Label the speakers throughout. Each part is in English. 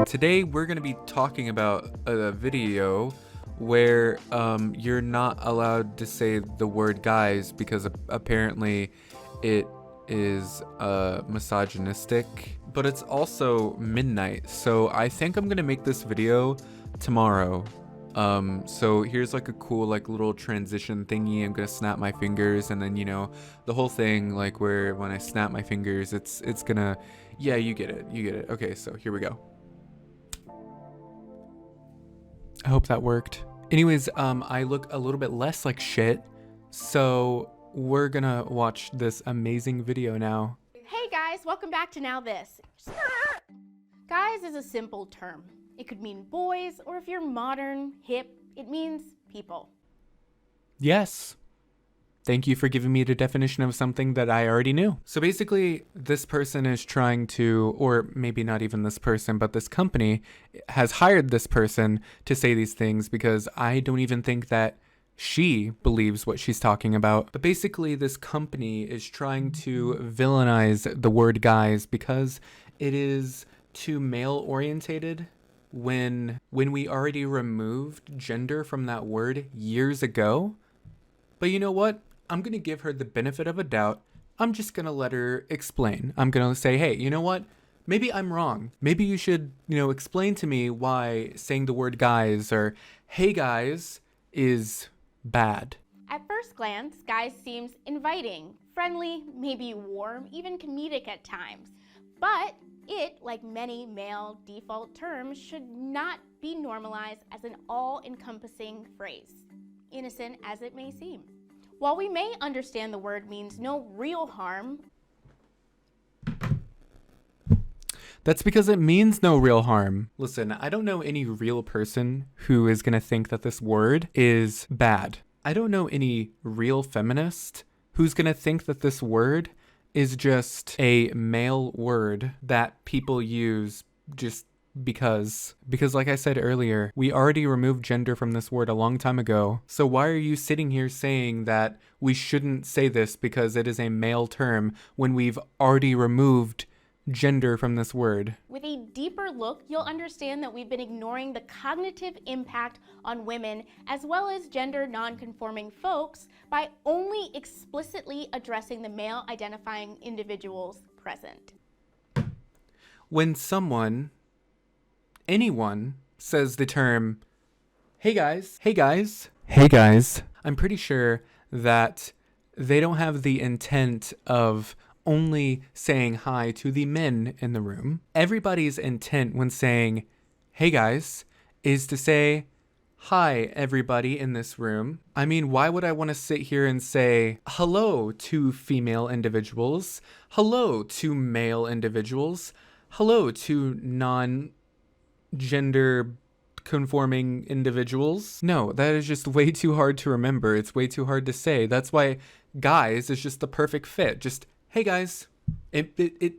Speaker 1: Today we're going to be talking about a video where you're not allowed to say the word guys because apparently it is misogynistic, but it's also midnight, so I think I'm going to make this video tomorrow. So here's like a cool like little transition thingy. I'm gonna snap my fingers, and then the whole thing, like where when I snap my fingers it's gonna, yeah, you get it. Okay, so here we go. I hope that worked. Anyways, I look a little bit less like shit, so we're gonna watch this amazing video now.
Speaker 2: Hey guys, welcome back to Now This. Guys is a simple term. It could mean boys, or if you're modern, hip, it means people.
Speaker 1: Yes. Thank you for giving me the definition of something that I already knew. So basically, this person is trying to, or maybe not even this person, but this company has hired this person to say these things because I don't even think that she believes what she's talking about. But basically, this company is trying to villainize the word guys because it is too male-orientated. When we already removed gender from that word years ago. But you know what? I'm going to give her the benefit of a doubt. I'm just going to let her explain. I'm going to say, hey, you know what? Maybe I'm wrong. Maybe you should, explain to me why saying the word guys or hey guys is bad.
Speaker 2: At first glance, guys seems inviting, friendly, maybe warm, even comedic at times. But it, like many male default terms, should not be normalized as an all-encompassing phrase, innocent as it may seem. While we may understand the word means no real harm,
Speaker 1: that's because it means no real harm. Listen, I don't know any real person who is going to think that this word is bad. I don't know any real feminist who's going to think that this word is just a male word that people use just because like I said earlier, we already removed gender from this word a long time ago. So why are you sitting here saying that we shouldn't say this because it is a male term when we've already removed gender from this word?
Speaker 2: With a deeper look, you'll understand that we've been ignoring the cognitive impact on women as well as gender non-conforming folks by only explicitly addressing the male identifying individuals present.
Speaker 1: When anyone says the term, hey guys, I'm pretty sure that they don't have the intent of only saying hi to the men in the room. Everybody's intent when saying, hey guys, is to say, hi everybody in this room. I mean, why would I want to sit here and say hello to female individuals, hello to male individuals, hello to non-gender conforming individuals? No, that is just way too hard to remember. It's way too hard to say. That's why guys is just the perfect fit. Just hey guys, it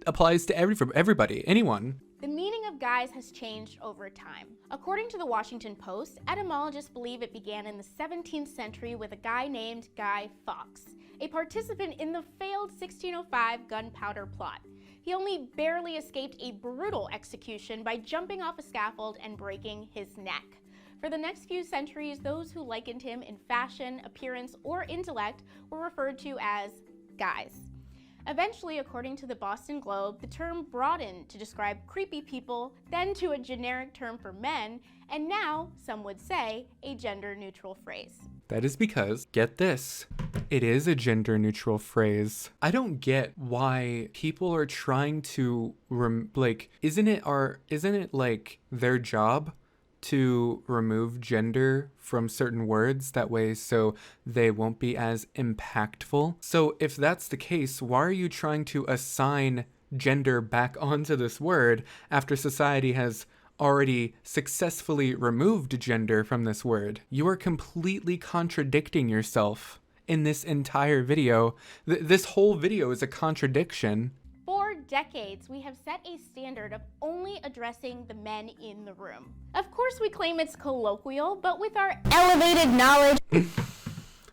Speaker 1: applies to everybody, anyone.
Speaker 2: The meaning of guys has changed over time. According to the Washington Post, etymologists believe it began in the 17th century with a guy named Guy Fawkes, a participant in the failed 1605 gunpowder plot. He only barely escaped a brutal execution by jumping off a scaffold and breaking his neck. For the next few centuries, those who likened him in fashion, appearance, or intellect were referred to as guys. Eventually, according to the Boston Globe, the term broadened to describe creepy people, then to a generic term for men, and now, some would say, a gender-neutral phrase.
Speaker 1: That is because, get this, it is a gender-neutral phrase. I don't get why people are trying to, isn't it like their job to remove gender from certain words that way so they won't be as impactful? So if that's the case, why are you trying to assign gender back onto this word after society has already successfully removed gender from this word? You are completely contradicting yourself in this entire video. This whole video is a contradiction.
Speaker 2: For decades, we have set a standard of only addressing the men in the room. Of course, we claim it's colloquial, but with our elevated knowledge,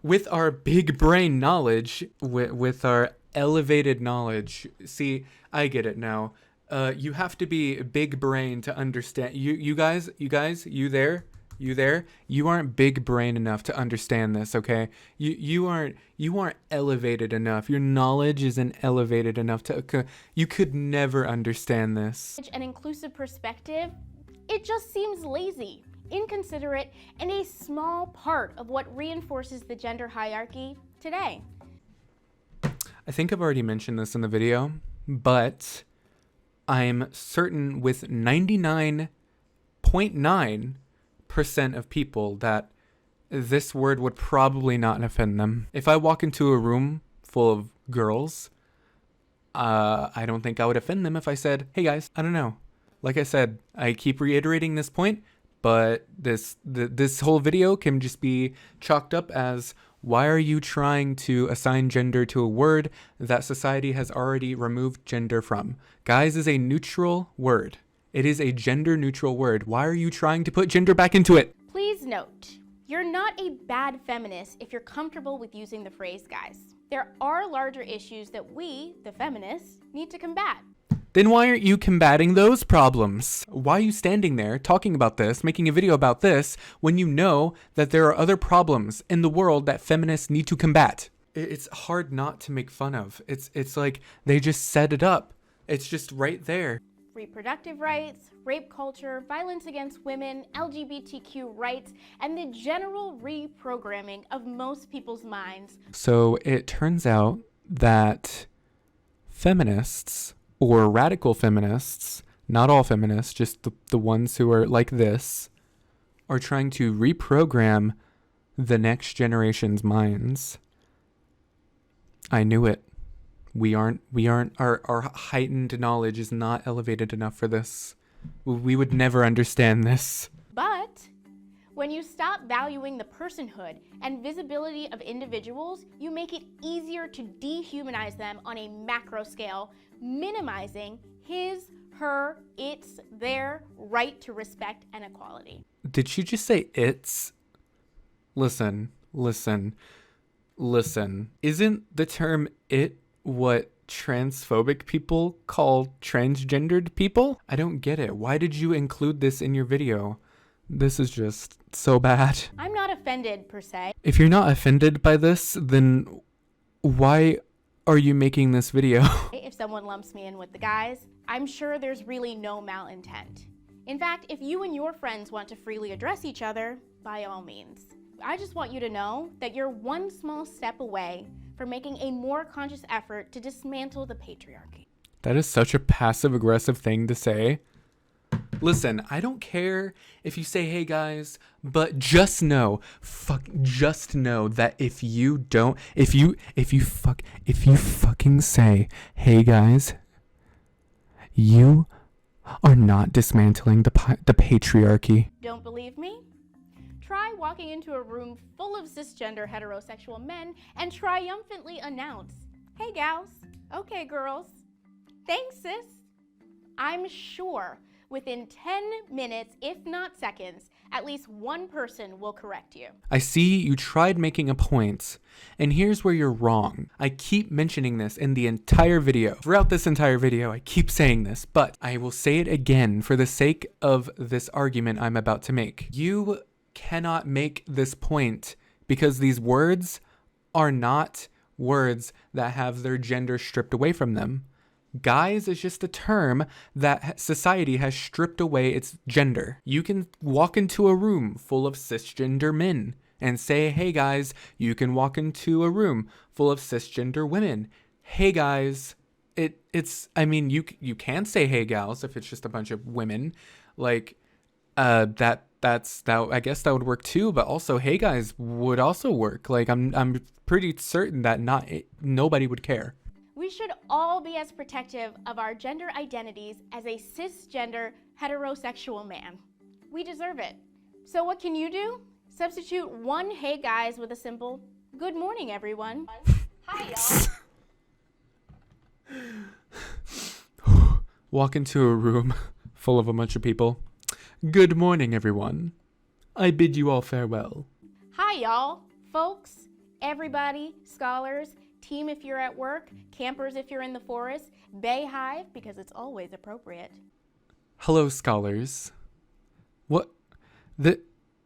Speaker 1: with our big brain knowledge, with our elevated knowledge. See, I get it now. You have to be big brain to understand. You guys, you there, you aren't big brain enough to understand this. Okay, you aren't elevated enough. Your knowledge isn't elevated enough to. You could never understand this.
Speaker 2: An inclusive perspective, it just seems lazy, inconsiderate, and a small part of what reinforces the gender hierarchy today.
Speaker 1: I think I've already mentioned this in the video, but I'm certain with 99.9% of people that this word would probably not offend them. If I walk into a room full of girls, I don't think I would offend them if I said, hey guys, I don't know. Like I said, I keep reiterating this point, but this whole video can just be chalked up as, why are you trying to assign gender to a word that society has already removed gender from? Guys is a neutral word. It is a gender neutral word. Why are you trying to put gender back into it?
Speaker 2: Please note, you're not a bad feminist if you're comfortable with using the phrase guys. There are larger issues that we, the feminists, need to combat.
Speaker 1: Then why aren't you combating those problems? Why are you standing there talking about this, making a video about this, when you know that there are other problems in the world that feminists need to combat? It's hard not to make fun of. It's like they just set it up. It's just right there.
Speaker 2: Reproductive rights, rape culture, violence against women, LGBTQ rights, and the general reprogramming of most people's minds.
Speaker 1: So it turns out that feminists, or radical feminists, not all feminists, just the ones who are like this, are trying to reprogram the next generation's minds. I knew it. Our heightened knowledge is not elevated enough for this. We would never understand this.
Speaker 2: But when you stop valuing the personhood and visibility of individuals, you make it easier to dehumanize them on a macro scale, minimizing his, her, its, their right to respect and equality.
Speaker 1: Did she just say it's? Listen. Isn't the term it what transphobic people call transgendered people? I don't get it. Why did you include this in your video? This is just so bad.
Speaker 2: I'm not offended, per se.
Speaker 1: If you're not offended by this, then why are you making this video?
Speaker 2: If someone lumps me in with the guys, I'm sure there's really no malintent. In fact, if you and your friends want to freely address each other, by all means. I just want you to know that you're one small step away from making a more conscious effort to dismantle the patriarchy.
Speaker 1: That is such a passive-aggressive thing to say. Listen, I don't care if you say, hey guys, but just know that if you fucking say, hey guys, you are not dismantling the patriarchy.
Speaker 2: Don't believe me? Try walking into a room full of cisgender heterosexual men and triumphantly announce, hey gals, okay girls, thanks sis. I'm sure within 10 minutes, if not seconds, at least one person will correct you.
Speaker 1: I see you tried making a point, and here's where you're wrong. I keep mentioning this in the entire video. Throughout this entire video, I keep saying this, but I will say it again for the sake of this argument I'm about to make. You cannot make this point because these words are not words that have their gender stripped away from them. Guys is just a term that society has stripped away its gender. You can walk into a room full of cisgender men and say, hey guys. You can walk into a room full of cisgender women. Hey guys. You can say hey gals if it's just a bunch of women. Like, I guess that would work too, but also hey guys would also work. Like, I'm pretty certain that nobody would care.
Speaker 2: We should all be as protective of our gender identities as a cisgender heterosexual man. We deserve it. So what can you do? Substitute one hey guys with a simple good morning everyone. Hi
Speaker 1: y'all. Walk into a room full of a bunch of people. Good morning everyone. I bid you all farewell.
Speaker 2: Hi y'all, folks. Everybody, scholars, team if you're at work, campers if you're in the forest, bayhive because it's always appropriate.
Speaker 1: Hello, scholars. What?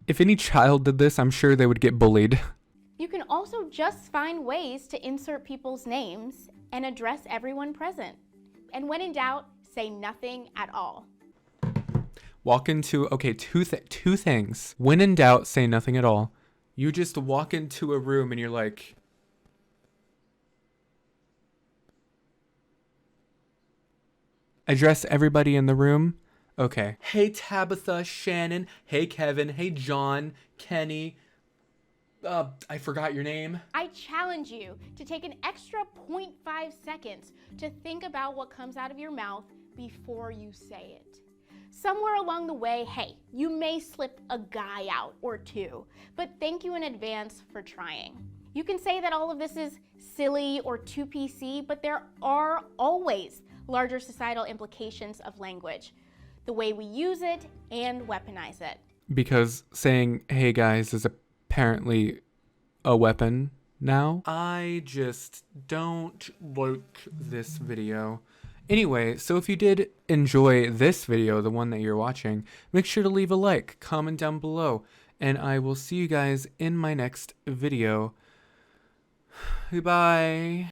Speaker 1: If any child did this, I'm sure they would get bullied.
Speaker 2: You can also just find ways to insert people's names and address everyone present. And when in doubt, say nothing at all.
Speaker 1: Walk into, okay, two things. When in doubt, say nothing at all. You just walk into a room and you're like, address everybody in the room. Okay. Hey, Tabitha, Shannon. Hey, Kevin. Hey, John, Kenny. I forgot your name.
Speaker 2: I challenge you to take an extra 0.5 seconds to think about what comes out of your mouth before you say it. Somewhere along the way, hey, you may slip a guy out or two, but thank you in advance for trying. You can say that all of this is silly or too PC, but there are always larger societal implications of language, the way we use it and weaponize it.
Speaker 1: Because saying, hey guys, is apparently a weapon now. I just don't like this video. Anyway, so if you did enjoy this video, the one that you're watching, make sure to leave a like, comment down below, and I will see you guys in my next video. Goodbye.